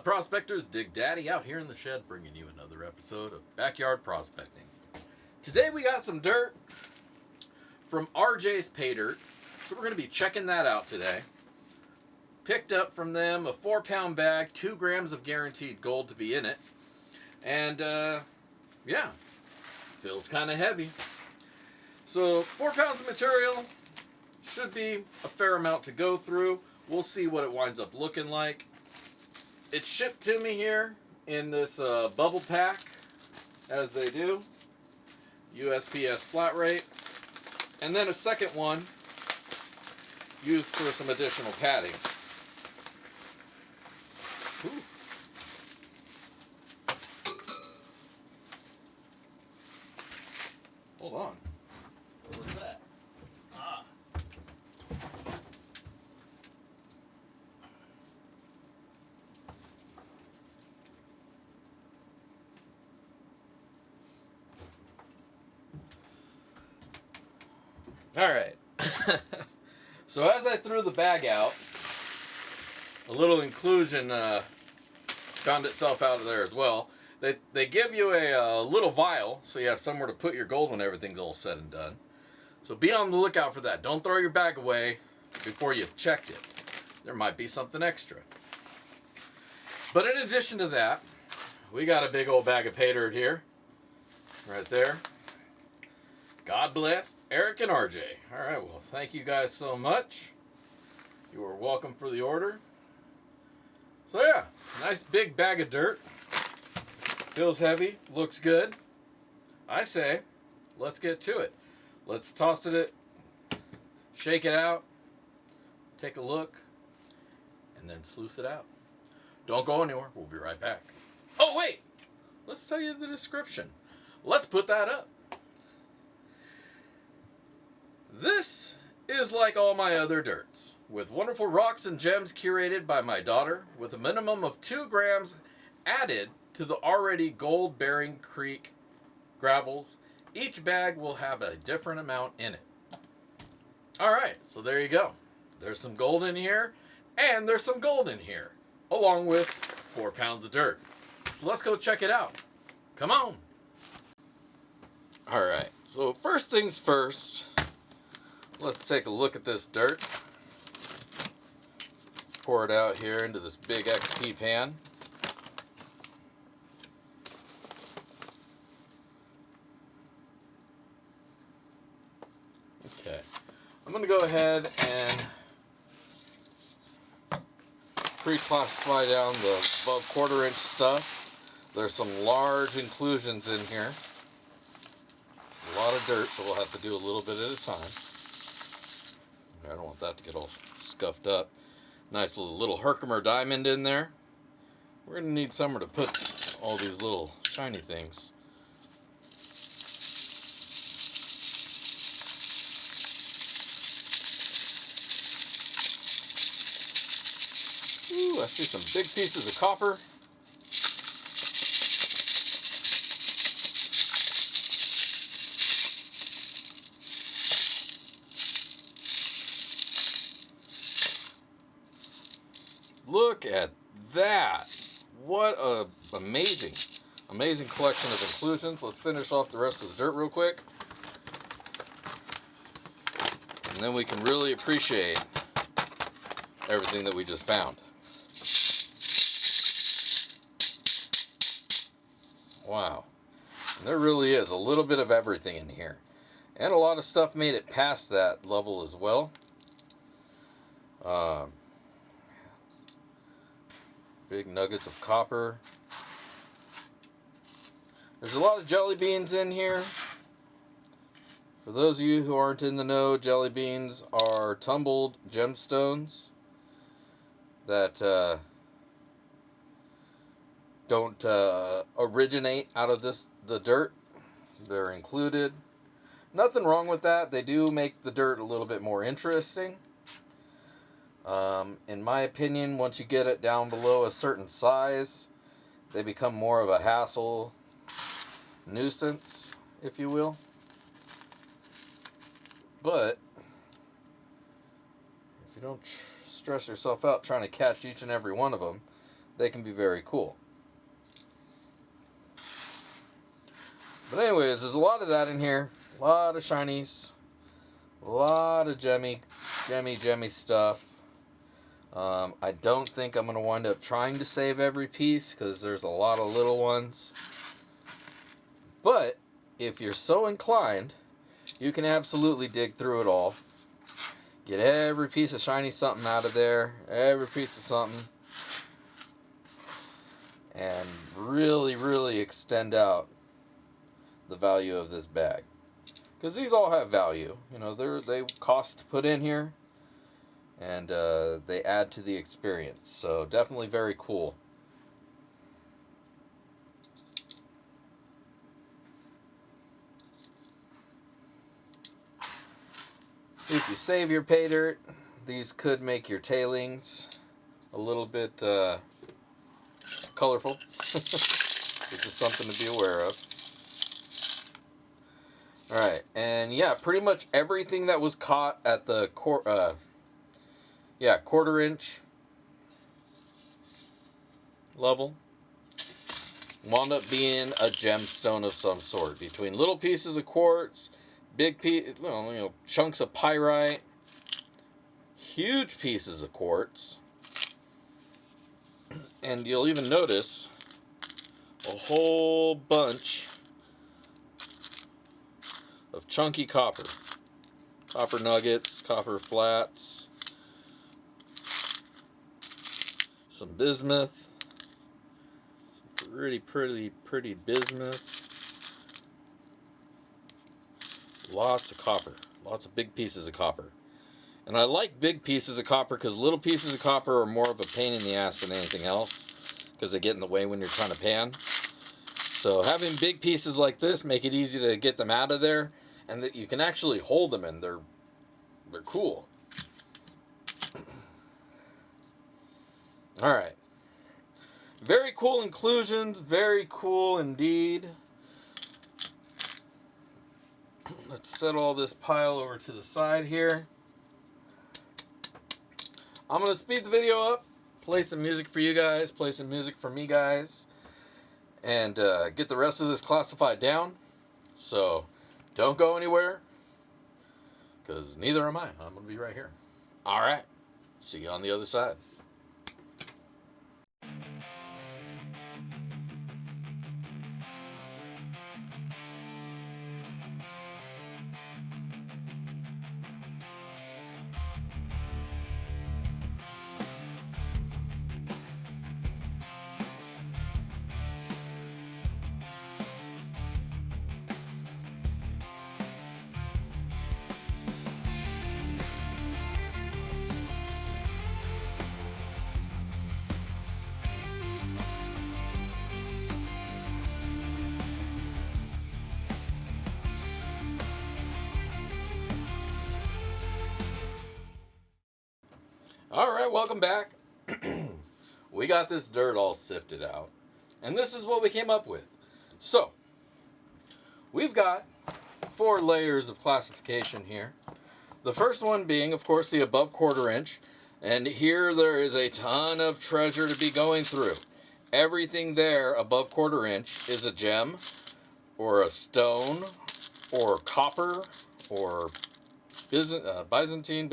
prospectors? Dig Daddy out here in the shed bringing you another episode of Backyard Prospecting. Today we got some dirt from RJ's Paydirt, so we're going to be checking that out today. Picked up from them a 4-pound bag, 2 grams of guaranteed gold to be in it. And yeah, feels kind of heavy. So 4 pounds of material should be a fair amount to go through. We'll see what it winds up looking like. It's shipped to me here in this bubble pack, as they do. USPS flat rate. And then a second one used for some additional padding. Ooh. Hold on. What was that? Alright, so as I threw the bag out, a little inclusion found itself out of there as well. They give you a little vial, so you have somewhere to put your gold when everything's all said and done. So be on the lookout for that. Don't throw your bag away before you've checked it. There might be something extra. But in addition to that, we got a big old bag of Paydirt here, right there. God bless Eric and RJ. All right, well, thank you guys so much. You are welcome for the order. So yeah, nice big bag of dirt. Feels heavy, looks good. I say, let's get to it. Let's toss it, shake it out, take a look, and then sluice it out. Don't go anywhere. We'll be right back. Oh, wait. Let's tell you the description. Let's put that up. This is like all my other dirts, with wonderful rocks and gems curated by my daughter, with a minimum of 2 grams added to the already gold-bearing creek gravels. Each bag will have a different amount in it. Alright, so there you go. There's some gold in here, and there's some gold in here, along with 4 pounds of dirt. So let's go check it out. Come on! Alright, so first things first, let's take a look at this dirt. Pour it out here into this big XP pan. Okay, I'm going to go ahead and pre-classify down the above 1/4 inch stuff. There's some large inclusions in here. A lot of dirt, so we'll have to do a little bit at a time. I don't want that to get all scuffed up. Nice little Herkimer diamond in there. We're going to need somewhere to put all these little shiny things. Ooh, I see some big pieces of copper. Look at that. What a amazing collection of inclusions. Let's finish off the rest of the dirt real quick. And then we can really appreciate everything that we just found. Wow. And there really is a little bit of everything in here. And a lot of stuff made it past that level as well. Big nuggets of copper. There's a lot of jelly beans in here. For those of you who aren't in the know, jelly beans are tumbled gemstones that don't originate out of the dirt. They're included. Nothing wrong with that. They do make the dirt a little bit more interesting. In my opinion, once you get it down below a certain size, they become more of a hassle, nuisance, if you will. But if you don't stress yourself out trying to catch each and every one of them, they can be very cool. But anyways, there's a lot of that in here. A lot of shinies. A lot of gemmy stuff. I don't think I'm going to wind up trying to save every piece because there's a lot of little ones. But if you're so inclined, you can absolutely dig through it all. Get every piece of shiny something out of there. Every piece of something. And really extend out the value of this bag. Because these all have value. You know, they cost to put in here. And they add to the experience. So definitely very cool. If you save your Paydirt, these could make your tailings a little bit colorful. Which is something to be aware of. Alright, and yeah, pretty much everything that was caught at the quarter-inch level wound up being a gemstone of some sort. Between little pieces of quartz, big chunks of pyrite, huge pieces of quartz, and you'll even notice a whole bunch of chunky copper. Copper nuggets, copper flats, some bismuth, some pretty bismuth. Lots of copper, lots of big pieces of copper. And I like big pieces of copper because little pieces of copper are more of a pain in the ass than anything else because they get in the way when you're trying to pan. So having big pieces like this make it easy to get them out of there, and that you can actually hold them, and they're cool. All right, very cool inclusions, very cool indeed. Let's set all this pile over to the side here. I'm gonna speed the video up, play some music for you guys, play some music for me guys, and get the rest of this classified down. So don't go anywhere, because neither am I. I'm going to be right here. All right. See you on the other side. Alright, welcome back. We got this dirt all sifted out. And this is what we came up with. So, we've got 4 layers of classification here. The first one being, of course, the above quarter-inch. And here there is a ton of treasure to be going through. Everything there above quarter-inch is a gem, or a stone, or copper, or Byzantine.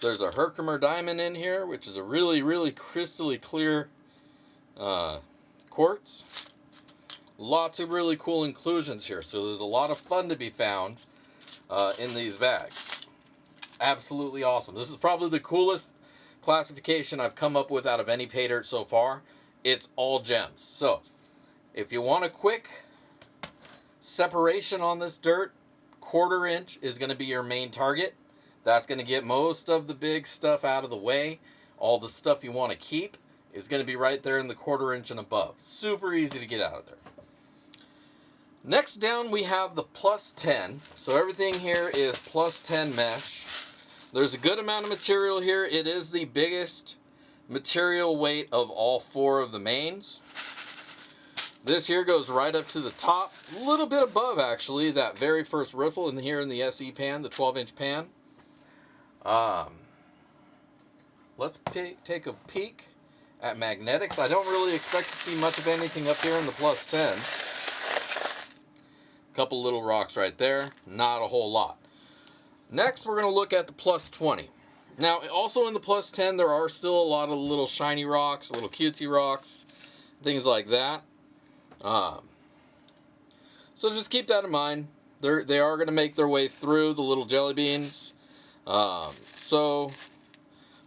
There's a Herkimer diamond in here, which is a really crystally clear quartz. Lots of really cool inclusions here, so there's a lot of fun to be found in these bags. Absolutely awesome. This is probably the coolest classification I've come up with out of any Paydirt so far. It's all gems. So, if you want a quick separation on this dirt, quarter-inch is going to be your main target. That's going to get most of the big stuff out of the way. All the stuff you want to keep is going to be right there in the quarter-inch and above. Super easy to get out of there. Next down we have the plus 10. So everything here is plus 10 mesh. There's a good amount of material here. It is the biggest material weight of all 4 of the mains. This here goes right up to the top, a little bit above actually that very first riffle in here in the SE pan, the 12-inch pan. Let's take a peek at magnetics. I don't really expect to see much of anything up here in the plus 10. Couple little rocks right there, not a whole lot. Next, we're going to look at the plus 20. Now, also in the plus 10, there are still a lot of little shiny rocks, little cutesy rocks, things like that. So just keep that in mind. They are going to make their way through the little jelly beans. So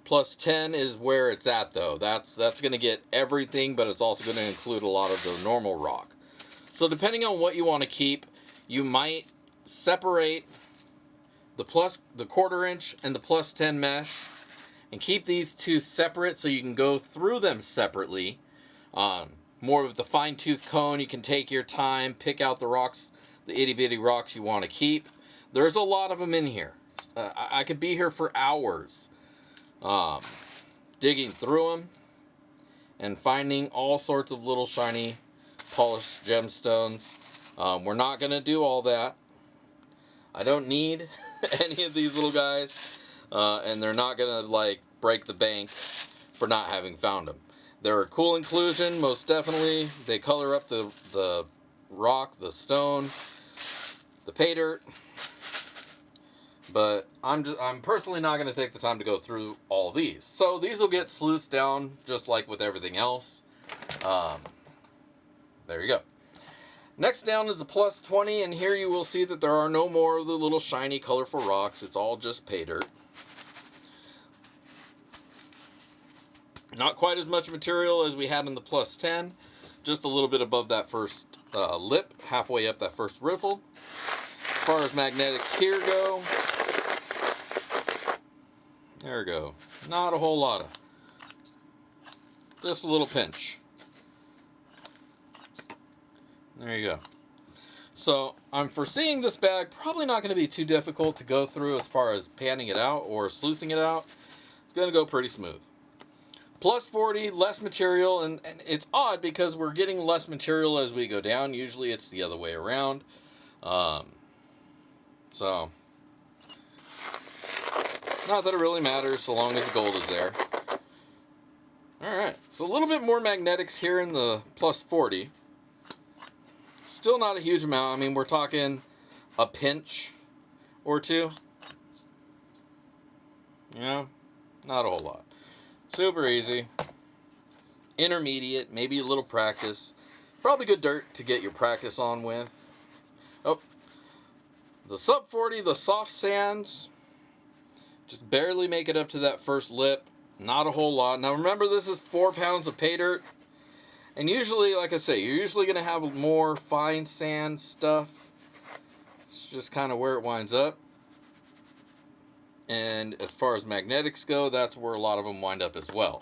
plus 10 is where it's at, though. That's going to get everything, but it's also going to include a lot of the normal rock. So depending on what you want to keep, you might separate the 1/4 inch and the plus 10 mesh and keep these two separate so you can go through them separately. More with the fine tooth comb, you can take your time, pick out the rocks, the itty bitty rocks you want to keep. There's a lot of them in here. I could be here for hours digging through them and finding all sorts of little shiny polished gemstones. We're not going to do all that. I don't need any of these little guys, and they're not going to like break the bank for not having found them. They're a cool inclusion, most definitely. They color up the rock, the stone, the pay dirt. But I'm personally not going to take the time to go through all these. So these will get sluiced down just like with everything else. There you go. Next down is the plus 20, and here you will see that there are no more of the little shiny colorful rocks. It's all just pay dirt. Not quite as much material as we had in the plus 10, just a little bit above that first lip, halfway up that first riffle. As far as magnetics here go, there we go. Not a whole lot of, just a little pinch. There you go. So I'm foreseeing this bag probably not going to be too difficult to go through as far as panning it out or sluicing it out. It's going to go pretty smooth. Plus 40, less material, and it's odd because we're getting less material as we go down. Usually it's the other way around. So, not that it really matters so long as the gold is there. Alright, so a little bit more magnetics here in the plus 40. Still not a huge amount. I mean, we're talking a pinch or two. You know, not a whole lot. Super easy. Intermediate, maybe a little practice. Probably good dirt to get your practice on with. Oh, the sub 40, the soft sands, just barely make it up to that first lip. Not a whole lot. Now remember, this is 4 pounds of pay dirt. And usually, like I say, you're usually going to have more fine sand stuff. It's just kind of where it winds up. And as far as magnetics go, that's where a lot of them wind up as well.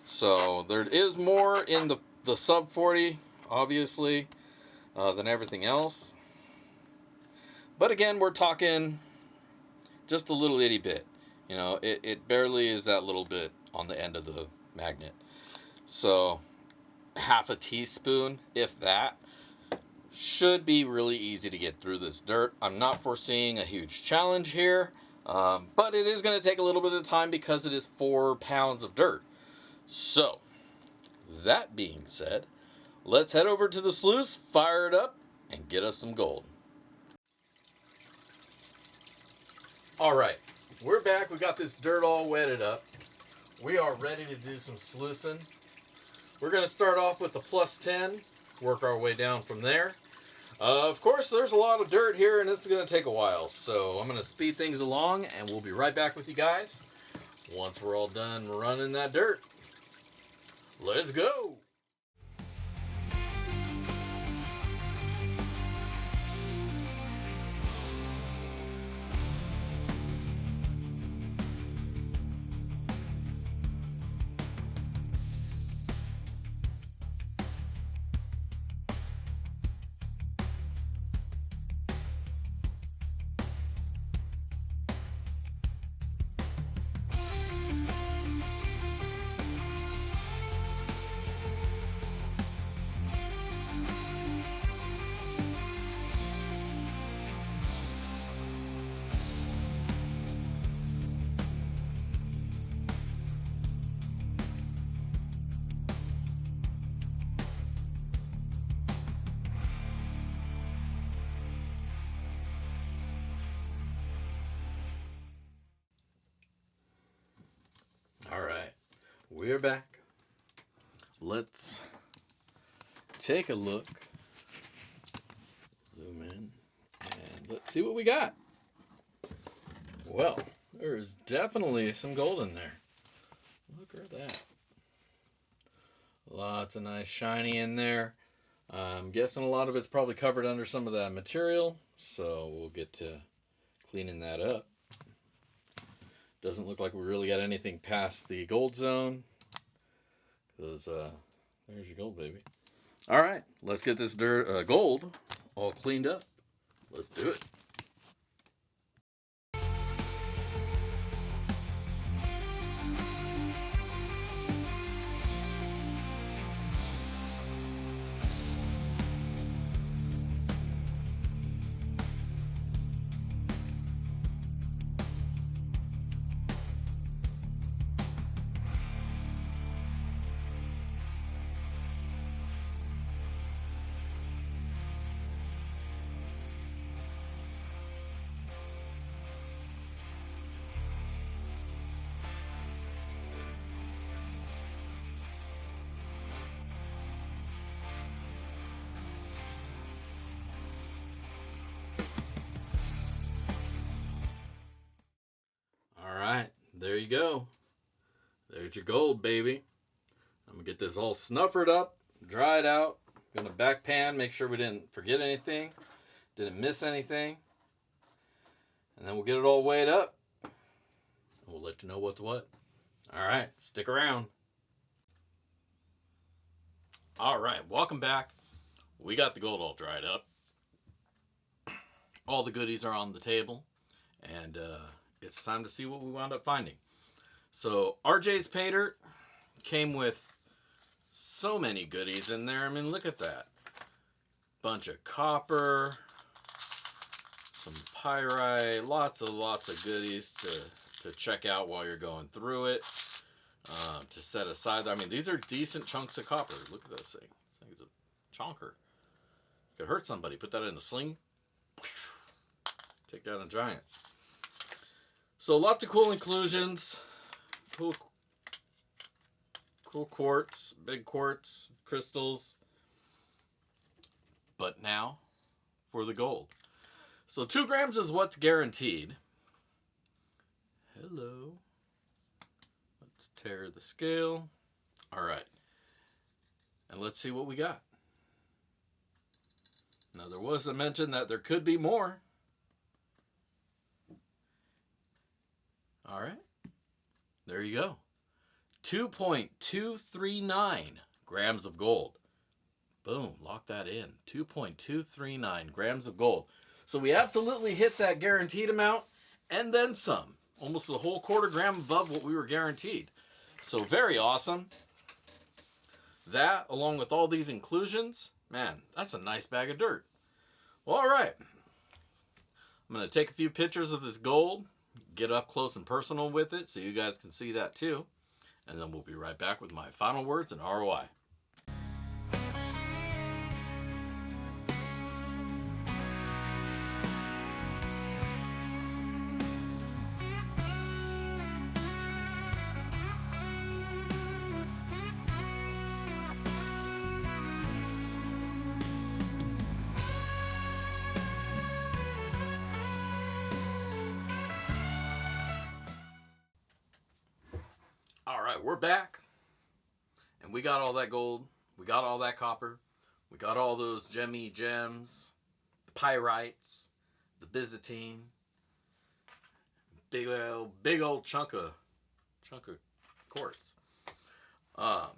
So there is more in the sub 40, obviously, than everything else. But again, we're talking just a little itty bit. You know, it barely is that little bit on the end of the magnet. So half a teaspoon, if that, should be really easy to get through this dirt. I'm not foreseeing a huge challenge here, but it is going to take a little bit of time because it is 4 pounds of dirt. So, that being said, let's head over to the sluice, fire it up, and get us some gold. Alright, we're back. We got this dirt all wetted up. We are ready to do some sluicing. We're going to start off with the plus 10, work our way down from there. Of course, there's a lot of dirt here, and it's going to take a while, so I'm going to speed things along, and we'll be right back with you guys once we're all done running that dirt. Let's go! we're back. Let's take a look. Zoom in and let's see what we got. Well, there is definitely some gold in there. Look at that. Lots of nice shiny in there. I'm guessing a lot of it's probably covered under some of that material, so we'll get to cleaning that up. Doesn't look like we really got anything past the gold zone, because there's your gold, baby. All right, let's get this gold all cleaned up. Let's do it. There you go. There's your gold, baby. I'm going to get this all snuffered up, dried out. I'm going to back pan, make sure we didn't forget anything, didn't miss anything. And then we'll get it all weighed up. And we'll let you know what's what. All right, stick around. All right, welcome back. We got the gold all dried up. All the goodies are on the table. And it's time to see what we wound up finding. So RJ's Paydirt came with so many goodies in there. I mean, look at that. Bunch of copper, some pyrite, lots of goodies to check out while you're going through it. To set aside. I mean, these are decent chunks of copper. Look at this thing. This thing is a chonker. Could hurt somebody. Put that in a sling. Take down a giant. So lots of cool inclusions, cool quartz, big quartz, crystals. But now for the gold. So 2 grams is what's guaranteed. Hello. Let's tear the scale. All right. And let's see what we got. Now there was a mention that there could be more. All right, there you go. 2.239 grams of gold. Boom, lock that in. 2.239 grams of gold. So we absolutely hit that guaranteed amount and then some. Almost a whole quarter gram above what we were guaranteed. So very awesome. That, along with all these inclusions, man, that's a nice bag of dirt. Well, all right. I'm going to take a few pictures of this gold. Get up close and personal with it so you guys can see that too. And then we'll be right back with my final words and ROI. All right, we're back, and we got all that gold, we got all that copper, we got all those gemmy gems, the pyrites, the Byzantine, big old chunk of quartz. But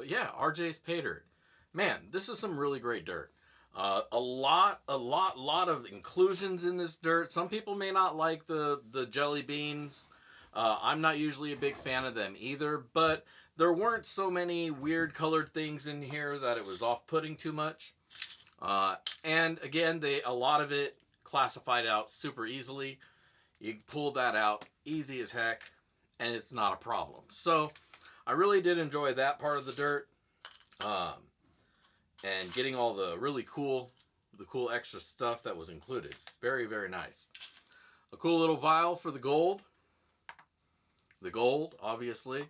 yeah, RJ's Paydirt, man, this is some really great dirt. A lot of inclusions in this dirt. Some people may not like the jelly beans. I'm not usually a big fan of them either, but there weren't so many weird colored things in here that it was off-putting too much. And again, a lot of it classified out super easily. You can pull that out easy as heck, and it's not a problem. So I really did enjoy that part of the dirt. And getting all the really cool extra stuff that was included. Very, very nice. A cool little vial for the gold. The gold, obviously.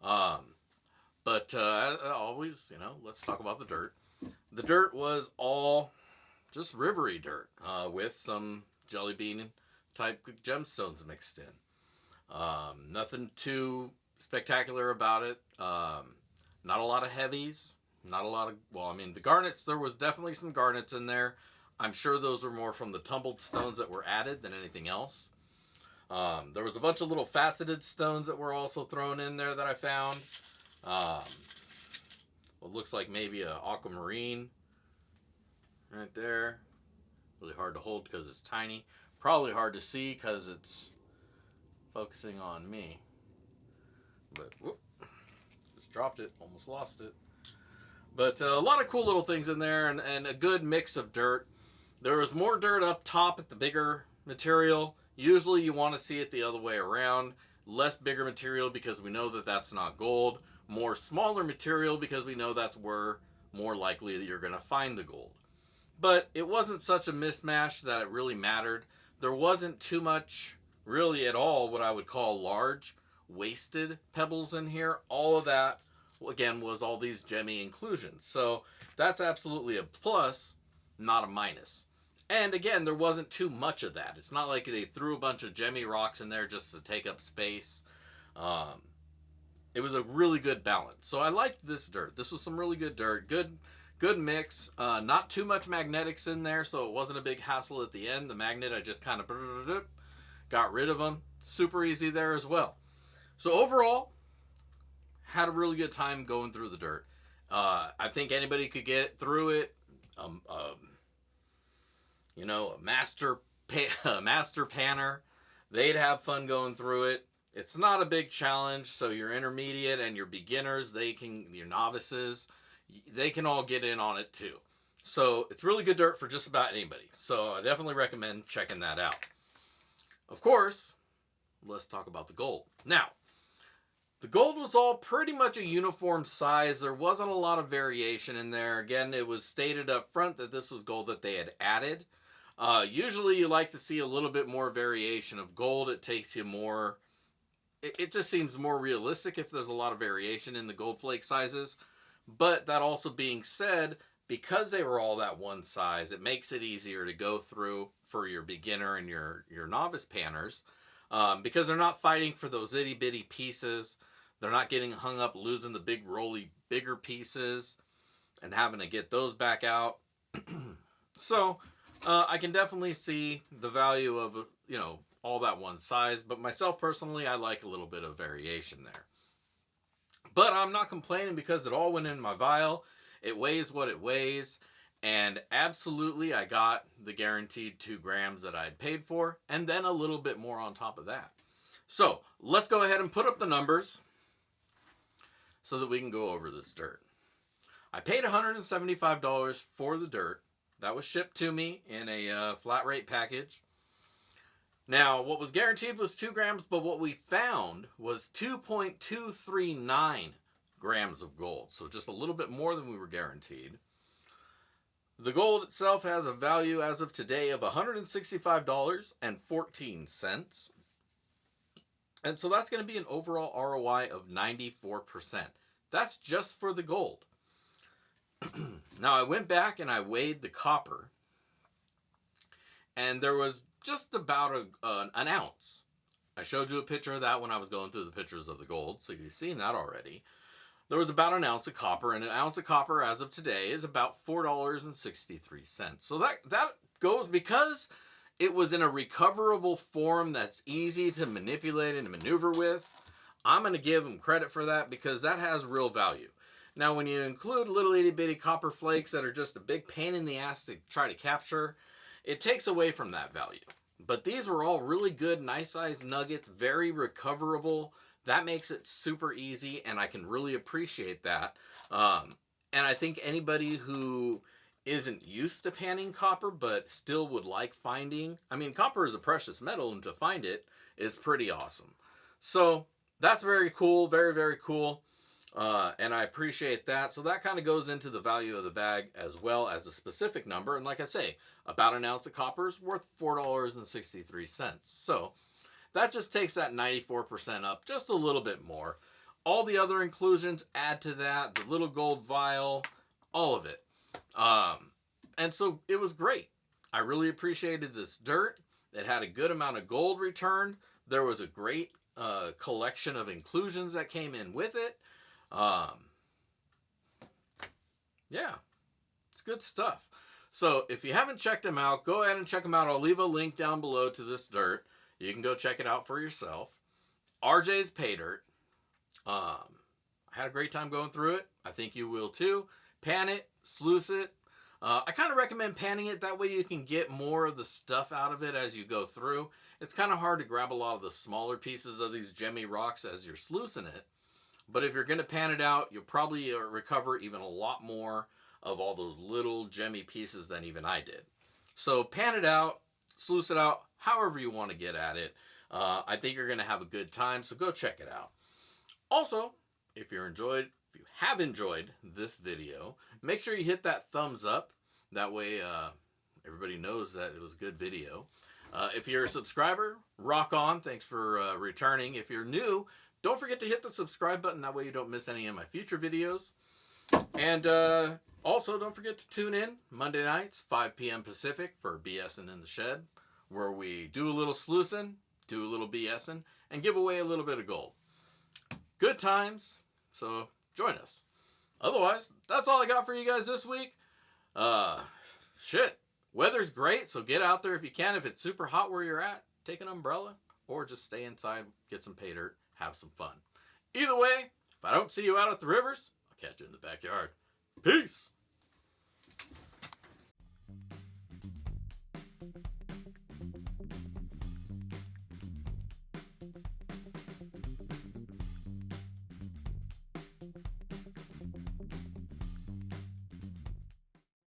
But always, let's talk about the dirt. The dirt was all just rivery dirt with some jelly bean type gemstones mixed in. Nothing too spectacular about it. Not a lot of heavies. Not a lot of, well, I mean, the garnets, there was definitely some garnets in there. I'm sure those were more from the tumbled stones that were added than anything else. There was a bunch of little faceted stones that were also thrown in there that I found. What looks like maybe a aquamarine right there. Really hard to hold because it's tiny. Probably hard to see because it's focusing on me. But whoop, just dropped it, almost lost it. But a lot of cool little things in there, and a good mix of dirt. There was more dirt up top at the bigger material. Usually you want to see it the other way around. Less bigger material because we know that that's not gold. More smaller material because we know that's where more likely that you're going to find the gold. But it wasn't such a mismatch that it really mattered. There wasn't too much really at all what I would call large wasted pebbles in here. All of that, again, was all these gemmy inclusions. So that's absolutely a plus, not a minus. And again, there wasn't too much of that. It's not like they threw a bunch of gemmy rocks in there just to take up space. It was a really good balance. So I liked this dirt. This was some really good dirt. Good mix. Not too much magnetics in there, so it wasn't a big hassle at the end. The magnet, I just kind of got rid of them. Super easy there as well. So overall, had a really good time going through the dirt. I think anybody could get through it. A master panner, they'd have fun going through it. It's not a big challenge, so your intermediate and your beginners, your novices, they can all get in on it too. So it's really good dirt for just about anybody. So I definitely recommend checking that out. Of course, let's talk about the gold. Now, the gold was all pretty much a uniform size. There wasn't a lot of variation in there. Again, it was stated up front that this was gold that they had added. Usually you like to see a little bit more variation of gold. It takes you more, it just seems more realistic if there's a lot of variation in the gold flake sizes. But that also being said, because they were all that one size, it makes it easier to go through for your beginner and your novice panners. Because they're not fighting for those itty bitty pieces. They're not getting hung up losing the big rolly bigger pieces and having to get those back out. So I can definitely see the value of, all that one size. But myself personally, I like a little bit of variation there. But I'm not complaining because it all went in my vial. It weighs what it weighs. And absolutely, I got the guaranteed 2 grams that I'd paid for. And then a little bit more on top of that. So let's go ahead and put up the numbers so that we can go over this dirt. I paid $175 for the dirt. That was shipped to me in a flat rate package. Now, what was guaranteed was 2 grams, but what we found was 2.239 grams of gold. So just a little bit more than we were guaranteed. The gold itself has a value as of today of $165.14. And so that's going to be an overall ROI of 94%. That's just for the gold. Now, I went back and I weighed the copper. And there was just about an ounce. I showed you a picture of that when I was going through the pictures of the gold, so you've seen that already. There was about an ounce of copper, and an ounce of copper as of today is about $4.63. So that goes, because it was in a recoverable form that's easy to manipulate and maneuver with, I'm going to give them credit for that because that has real value. Now, when you include little itty bitty copper flakes that are just a big pain in the ass to try to capture, it takes away from that value. But these were all really good, nice sized nuggets, very recoverable. That makes it super easy, and I can really appreciate that. And I think anybody who isn't used to panning copper but still would like finding, copper is a precious metal, and to find it is pretty awesome. So that's very cool, very, very cool. And I appreciate that. So that kind of goes into the value of the bag as well as the specific number. And like I say, about an ounce of copper is worth $4.63. So that just takes that 94% up just a little bit more. all the other inclusions add to that, the little gold vial, all of it. And so it was great. I really appreciated this dirt. It had a good amount of gold returned. There was a great collection of inclusions that came in with it. Yeah, it's good stuff. So if you haven't checked them out, go ahead and check them out. I'll leave a link down below to this dirt. You can go check it out for yourself. RJ's Paydirt. I had a great time going through it. I think you will too. Pan it, sluice it. I kind of recommend panning it. That way you can get more of the stuff out of it as you go through. It's kind of hard to grab a lot of the smaller pieces of these gemmy rocks as you're sluicing it. But if you're going to pan it out, you'll probably recover even a lot more of all those little gemmy pieces than even I did. So pan it out, sluice it out, however you want to get at it. I think you're going to have a good time, so go check it out. Also, if you have enjoyed this video, make sure you hit that thumbs up. That way everybody knows that it was a good video. If you're a subscriber, rock on. Thanks for returning. If you're new, don't forget to hit the subscribe button. That way you don't miss any of my future videos. And also, don't forget to tune in Monday nights, 5 p.m. Pacific, for BSing in the Shed, where we do a little sluicing, do a little BSing, and give away a little bit of gold. Good times, so join us. Otherwise, that's all I got for you guys this week. Weather's great, so get out there if you can. If it's super hot where you're at, take an umbrella, or just stay inside, get some pay dirt, have some fun. Either way, if I don't see you out at the rivers, I'll catch you in the backyard. Peace!